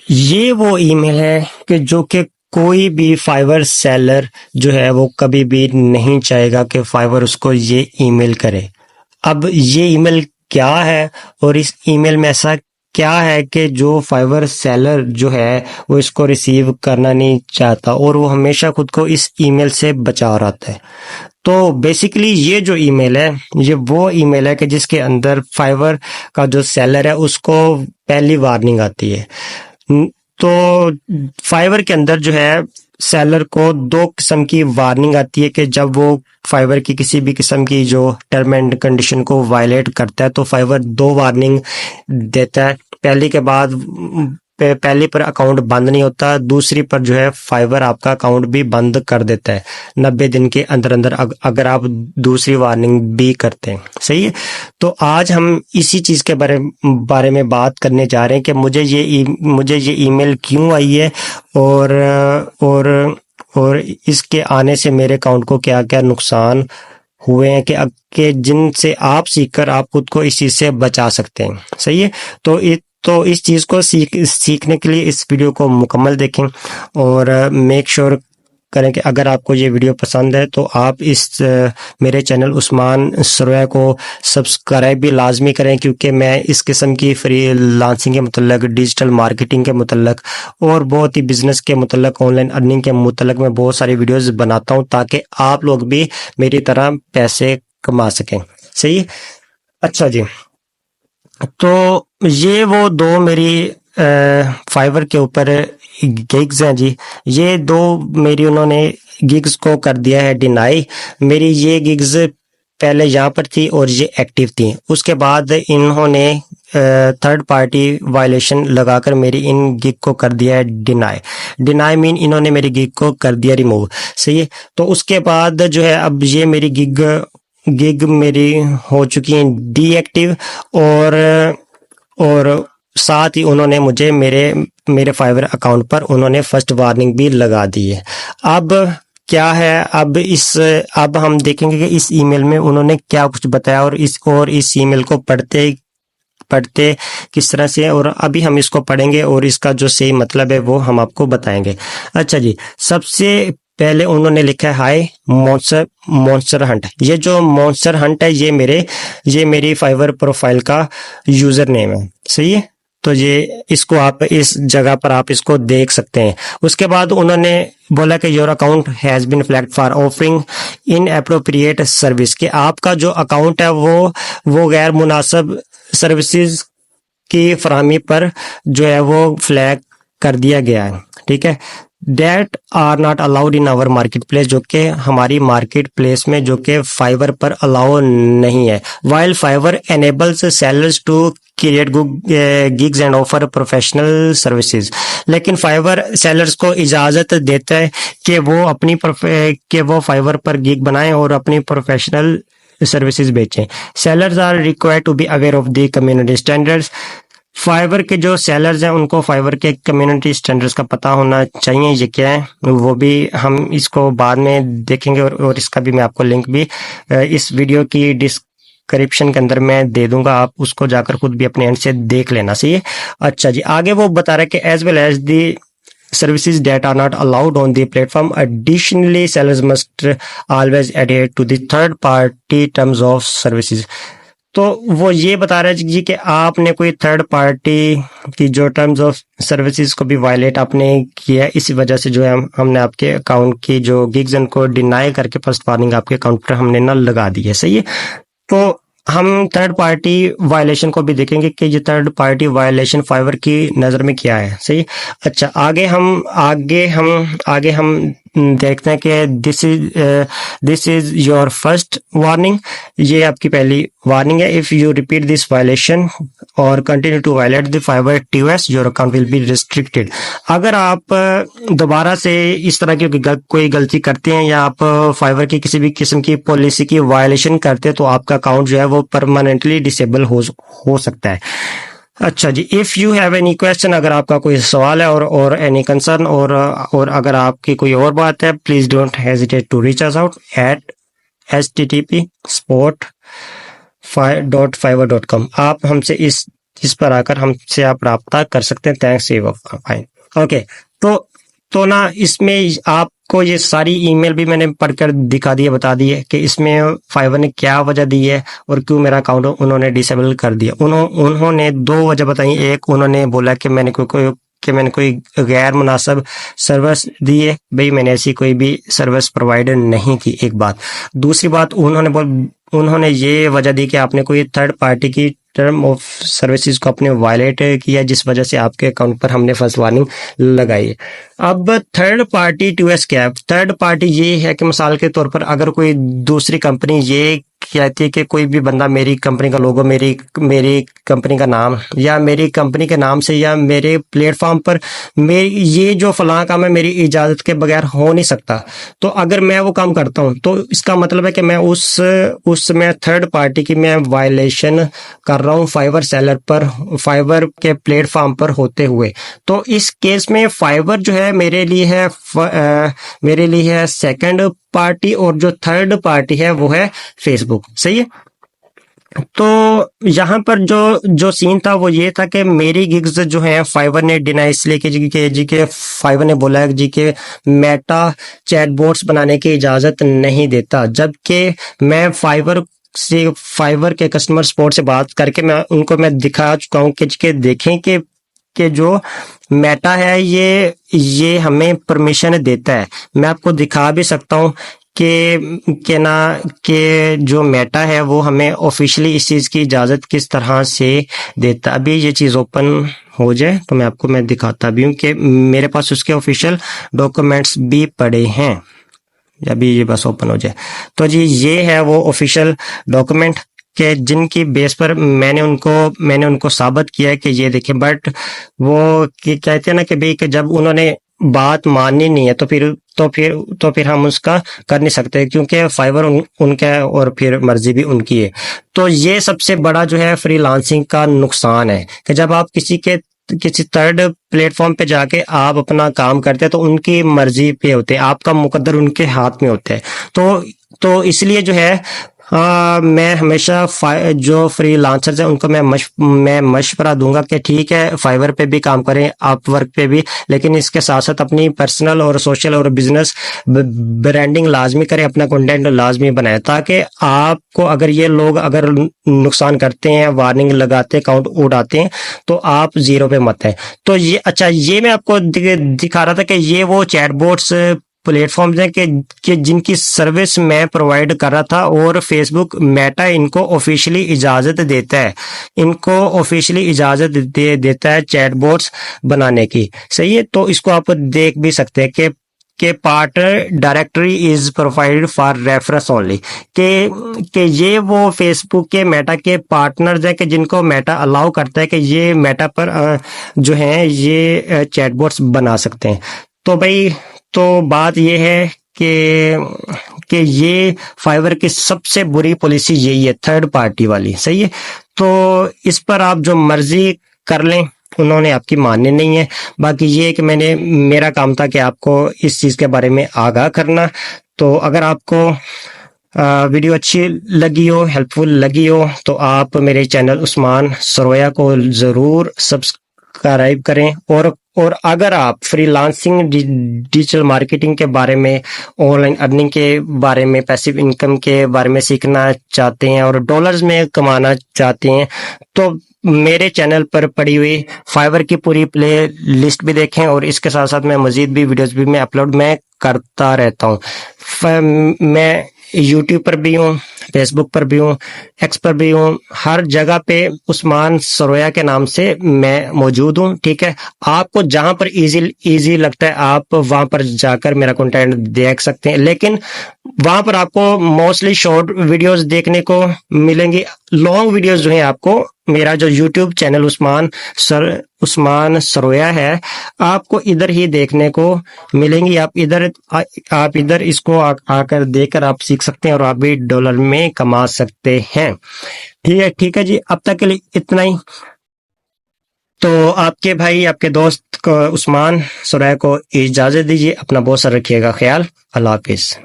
ये वो ईमेल है कि जो कि कोई भी फाइवर सेलर जो है वो कभी भी नहीं चाहेगा कि फाइवर उसको ये ईमेल करे। अब ये ईमेल क्या है और इस ईमेल में ऐसा क्या है कि जो फाइवर सेलर जो है वो इसको रिसीव करना नहीं चाहता और वो हमेशा खुद को इस ईमेल से बचा रहता है। तो बेसिकली ये जो ईमेल है ये वो ईमेल है कि जिसके अंदर फाइवर का जो सेलर है उसको पहली वार्निंग आती है। तो फाइवर के अंदर जो है सेलर को दो किस्म की वार्निंग आती है कि जब वो फाइवर की किसी भी किस्म की जो टर्म एंड कंडीशन को वायलेट करता है तो फाइवर दो वार्निंग देता है। पहली के बाद पहली पर अकाउंट बंद नहीं होता, दूसरी पर जो है फाइवर आपका अकाउंट भी बंद कर देता है 90 दिन के अंदर अंदर अगर आप दूसरी वार्निंग भी करते हैं। सही है। तो आज हम इसी चीज के बारे में बात करने जा रहे हैं कि मुझे ये ईमेल क्यों आई है और इसके आने से मेरे अकाउंट को क्या क्या नुकसान हुए हैं कि जिनसे आप सीखकर आप खुद को इस चीज से बचा सकते हैं। सही है। तो इस चीज को सीखने के लिए इस वीडियो को मुकम्मल देखें और मेक श्योर करें कि अगर आपको ये वीडियो पसंद है तो आप इस मेरे चैनल उस्मान सरवैया को सब्सक्राइब भी लाजमी करें, क्योंकि मैं इस किस्म की फ्री लांसिंग के मुतल्लक, डिजिटल मार्केटिंग के मुतल्लक और बहुत ही बिजनेस के मुतल्लक, ऑनलाइन अर्निंग के मुतल्लक मैं बहुत सारी वीडियोस बनाता हूं ताकि आप लोग भी मेरी तरह पैसे कमा सकें। सही है। अच्छा जी, तो ये वो दो मेरी फाइवर के ऊपर गिग्स हैं जी। ये दो मेरी उन्होंने गिग्स को कर दिया है डिनाई। मेरी ये गिग्स पहले यहाँ पर थी और ये एक्टिव थी, उसके बाद इन्होंने थर्ड पार्टी वायलेशन लगाकर मेरी इन गिग को कर दिया है डिनाई मीन इन्होंने मेरी गिग को कर दिया रिमूव। सही है। तो उसके बाद जो है अब ये मेरी गिग मेरी हो चुकी है डीएक्टिव और साथ ही उन्होंने मुझे मेरे फाइवर अकाउंट पर उन्होंने फर्स्ट वार्निंग भी लगा दी है। अब क्या है, अब हम देखेंगे कि इस ईमेल में उन्होंने क्या कुछ बताया और इस ईमेल को पढ़ते किस तरह से, और अभी हम इसको पढ़ेंगे और इसका जो सही मतलब है वो हम आपको बताएंगे। अच्छा जी, सबसे पहले उन्होंने लिखा है हाय मॉन्स्टर हंट। ये जो मॉन्स्टर हंट है ये मेरी फाइवर प्रोफाइल का यूजर नेम है। सही है। तो ये इसको आप इस जगह पर आप इसको देख सकते हैं। उसके बाद उन्होंने बोला कि your account has been flagged for offering inappropriate service, कि आपका जो अकाउंट है वो गैर मुनासिब सर्विसेज की फराहमी पर जो है वो फ्लैग कर दिया गया है। ठीक है। That are not allowed in our marketplace, जो कि हमारी मार्केट प्लेस में जो कि फाइवर पर अलाउ नहीं है। While Fiverr enables sellers to create gigs and offer professional services, लेकिन फाइवर सेलर्स को इजाजत देता है कि वो फाइवर पर गिग बनाएं और अपनी प्रोफेशनल सर्विसेज बेचें। Sellers are required to be aware of the community standards. Fiverr के जो सेलर्स हैं उनको फाइवर के कम्युनिटी स्टैंडर्ड्स का पता होना चाहिए। ये क्या है वो भी हम इसको बाद में देखेंगे और इसका भी मैं आपको लिंक भी इस वीडियो की डिस्क्रिप्शन के अंदर मैं दे दूंगा, आप उसको जाकर खुद भी अपने एंड से देख लेना। सही है। अच्छा जी, आगे वो बता रहा है कि as well as the services that are not allowed on the platform. Additionally, sellers must always adhere to the third party terms of services. तो वो ये बता रहा है जी कि आपने कोई थर्ड पार्टी की जो टर्म्स ऑफ सर्विसेज को भी वायलेट आपने किया, इसी वजह से जो है हमने आपके अकाउंट की जो गिग्स को डिनाई करके फर्स्ट वार्निंग आपके अकाउंट पर हमने ना लगा दी है। सही है। तो हम थर्ड पार्टी वायलेशन को भी देखेंगे कि ये थर्ड पार्टी वायलेशन फाइवर की नजर में क्या है। सही। अच्छा, आगे हम देखते हैं कि this is your first warning. ये आपकी पहली वार्निंग है। If you repeat this violation और continue to violate the Fiverr TOS your account will be restricted. अगर आप दोबारा से इस तरह की कोई गलती करते हैं या आप फाइवर की किसी भी किस्म की पॉलिसी की वायलेशन करते हैं तो आपका अकाउंट जो है वो परमानेंटली डिसेबल हो सकता है। अच्छा जी, if you have any question, अगर आपका कोई सवाल है और एनी कंसर्न और अगर आपकी कोई और बात है, please don't hesitate to reach us out at http://sport.fiverr.com। आप हमसे इस जिस पर आकर हमसे आप राब्ता कर सकते हैं। Thanks fine. ओके, तो ना इसमें आपको ये सारी ईमेल भी मैंने पढ़कर दिखा दी है, बता दी है कि इसमें फाइवर ने क्या वजह दी है और क्यों मेरा अकाउंट उन्होंने डिसेबल कर दिया। उन्होंने 2 वजह बताई। एक, उन्होंने बोला कि मैंने कोई गैर मुनासिब सर्विस दी है। भाई, मैंने ऐसी कोई भी सर्विस प्रोवाइडर नहीं की, एक बात। दूसरी बात, उन्होंने ये वजह दी कि आपने कोई थर्ड पार्टी की टर्म ऑफ सर्विसेज को आपने वायलेट किया, जिस वजह से आपके अकाउंट पर हमने फर्स्ट वार्निंग लगाई है। अब थर्ड पार्टी टूएस क्या है? थर्ड पार्टी ये है कि मिसाल के तौर पर अगर कोई दूसरी कंपनी ये कहती है कि कोई भी बंदा मेरी कंपनी का लोगो, मेरी कंपनी का नाम या मेरी कंपनी के नाम से या मेरे प्लेटफॉर्म पर मेरी ये जो फलां काम है मेरी इजाजत के बगैर हो नहीं सकता, तो अगर मैं वो काम करता हूं तो इसका मतलब है कि मैं उसमें थर्ड पार्टी की मैं वायलेशन कर रहा हूं फाइवर सेलर पर, फाइवर के प्लेटफॉर्म पर होते हुए। तो इस केस में फाइवर जो है मेरे लिए है सेकंड पार्टी, और जो थर्ड पार्टी है वो है फेसबुक। सही है। तो यहाँ पर जो सीन था वो ये था कि मेरी गिग्स जो है फाइवर ने डिनाई इसलिए कि फाइवर ने बोला है जी के मेटा चैटबॉट्स बनाने की इजाजत नहीं देता, जबकि मैं फाइवर के कस्टमर सपोर्ट से बात करके मैं दिखा चुका हूँ कि देखें कि जो मेटा है ये हमें परमिशन देता है। मैं आपको दिखा भी सकता हूँ कि जो मेटा है वो हमें ऑफिशियली इस चीज की इजाजत किस तरह से देता। अभी ये चीज ओपन हो जाए तो मैं दिखाता भी हूँ कि मेरे पास उसके ऑफिशियल डॉक्यूमेंट्स भी पड़े हैं। अभी ये बस ओपन हो जाए तो जी ये है वो ऑफिशियल डॉक्यूमेंट के जिनकी बेस पर मैंने उनको साबित किया है कि ये देखें। बट वो कहते हैं ना कि भाई कि जब उन्होंने बात माननी नहीं है तो फिर हम उसका कर नहीं सकते, क्योंकि फाइवर उनका है और फिर मर्जी भी उनकी है। तो ये सबसे बड़ा जो है फ्रीलांसिंग का नुकसान है कि जब आप किसी थर्ड प्लेटफॉर्म पे जाके आप अपना काम करते हैं तो उनकी मर्जी पे होते हैं, आपका मुकद्दर उनके हाथ में होता है। तो इसलिए जो है मैं हमेशा जो फ्रीलांसर्स हैं उनको मैं मशवरा दूंगा कि ठीक है फाइवर पे भी काम करें, अपवर्क पे भी, लेकिन इसके साथ साथ अपनी पर्सनल और सोशल और बिजनेस ब्रांडिंग लाजमी करें, अपना कंटेंट लाजमी बनाएं, ताकि आपको अगर ये लोग अगर नुकसान करते हैं, वार्निंग लगाते हैं, अकाउंट उड़ाते हैं, तो आप जीरो पे मत है। तो ये मैं आपको दिखा रहा था कि ये वो चैटबॉट्स प्लेटफॉर्म्स हैं कि जिनकी सर्विस मैं प्रोवाइड कर रहा था, और फेसबुक मेटा इनको ऑफिशियली इजाजत देता है चैटबॉट्स बनाने की। सही है। तो इसको आप देख भी सकते हैं कि partner directory is provided for reference only, कि ये वो फेसबुक के मेटा के पार्टनर्स हैं कि जिनको मेटा अलाउ करता है कि ये मेटा पर जो है ये चैटबॉट्स बना सकते हैं। तो भाई तो बात ये है कि ये फाइवर की सबसे बुरी पॉलिसी यही है, थर्ड पार्टी वाली। सही है। तो इस पर आप जो मर्जी कर लें, उन्होंने आपकी माननी नहीं है। बाकी ये कि मेरा काम था कि आपको इस चीज के बारे में आगाह करना। तो अगर आपको वीडियो अच्छी लगी हो, हेल्पफुल लगी हो, तो आप मेरे चैनल उस्मान सरोया को जरूर सब्सक्राइब करें। और अगर आप फ्रीलांसिंग, डिजिटल मार्केटिंग के बारे में, ऑनलाइन अर्निंग के बारे में, पैसिव इनकम के बारे में सीखना चाहते हैं और डॉलर्स में कमाना चाहते हैं, तो मेरे चैनल पर पड़ी हुई फाइवर की पूरी प्ले लिस्ट भी देखें, और इसके साथ साथ मैं मजीद भी वीडियोस भी मैं अपलोड करता रहता हूँ। मैं यूट्यूब पर भी हूँ, फेसबुक पर भी हूँ, एक्स पर भी हूँ, हर जगह पे उस्मान सरोया के नाम से मैं मौजूद हूँ। ठीक है। आपको जहां पर इजी लगता है आप वहां पर जाकर मेरा कंटेंट देख सकते हैं, लेकिन वहां पर आपको मोस्टली शॉर्ट वीडियोस देखने को मिलेंगी। लॉन्ग वीडियोस जो है आपको मेरा जो यूट्यूब चैनल उस्मान सरोया है, आपको इधर ही देखने को मिलेंगी। आप इधर इसको आकर देखकर आप सीख सकते हैं और आप भी डॉलर में कमा सकते हैं। ठीक है जी, अब तक के लिए इतना ही। तो आपके भाई, आपके दोस्त को उस्मान सरोया को इजाजत दीजिए। अपना बहुत सारा रखिएगा ख्याल। अल्लाह हाफिज।